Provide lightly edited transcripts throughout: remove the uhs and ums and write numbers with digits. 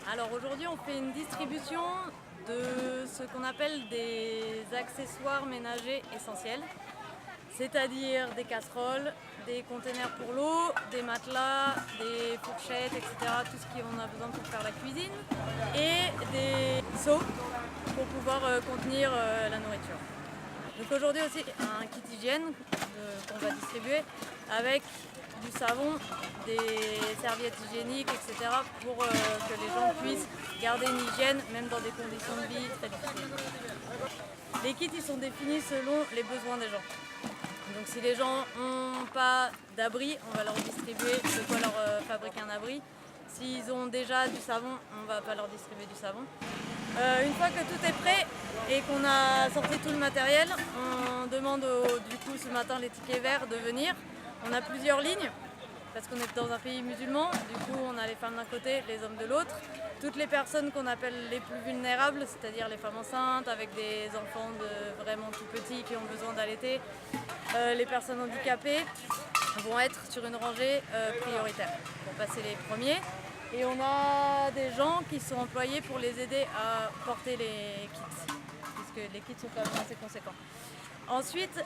Alors aujourd'hui, on fait une distribution de ce qu'on appelle des accessoires ménagers essentiels, c'est-à-dire des casseroles, des containers pour l'eau, des matelas, des fourchettes, etc. Tout ce qu'on a besoin pour faire la cuisine, et des seaux pour pouvoir contenir la nourriture. Donc aujourd'hui aussi un kit hygiène qu'on va distribuer avec du savon, des serviettes hygiéniques, etc. pour que les gens puissent garder une hygiène même dans des conditions de vie très difficiles. Les kits ils sont définis selon les besoins des gens. Donc si les gens n'ont pas d'abri, on va leur distribuer de quoi leur fabriquer un abri. S'ils ont déjà du savon, on ne va pas leur distribuer du savon. Une fois que tout est prêt et qu'on a sorti tout le matériel, on demande du coup ce matin les tickets verts de venir. On a plusieurs lignes parce qu'on est dans un pays musulman, du coup on a les femmes d'un côté, les hommes de l'autre. Toutes les personnes qu'on appelle les plus vulnérables, c'est-à-dire les femmes enceintes avec des enfants vraiment tout petits qui ont besoin d'allaiter, les personnes handicapées vont être sur une rangée prioritaire pour passer les premiers. Et on a des gens qui sont employés pour les aider à porter les kits, puisque les kits sont quand même assez conséquents. Ensuite,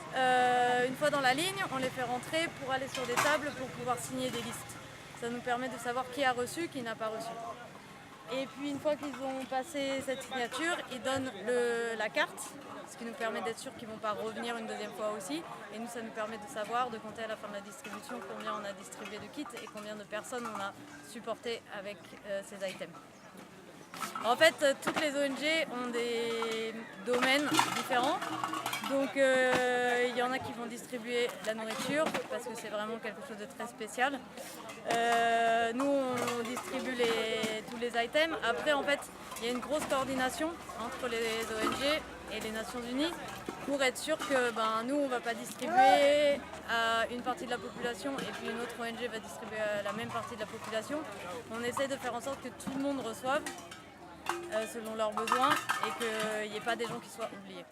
une fois dans la ligne, on les fait rentrer pour aller sur des tables pour pouvoir signer des listes. Ça nous permet de savoir qui a reçu, qui n'a pas reçu. Et puis une fois qu'ils ont passé cette signature, ils donnent la carte, ce qui nous permet d'être sûr qu'ils ne vont pas revenir une deuxième fois aussi. Et nous, ça nous permet de savoir, de compter à la fin de la distribution combien on a distribué de kits et combien de personnes on a supporté avec ces items. En fait, toutes les ONG ont des domaines différents. Donc il y en a qui vont distribuer la nourriture parce que c'est vraiment quelque chose de très spécial. Nous on distribue tous les items. Après en fait il y a une grosse coordination entre les ONG et les Nations Unies pour être sûr que nous on ne va pas distribuer à une partie de la population et puis une autre ONG va distribuer à la même partie de la population. On essaie de faire en sorte que tout le monde reçoive selon leurs besoins et qu'il n'y ait pas des gens qui soient oubliés.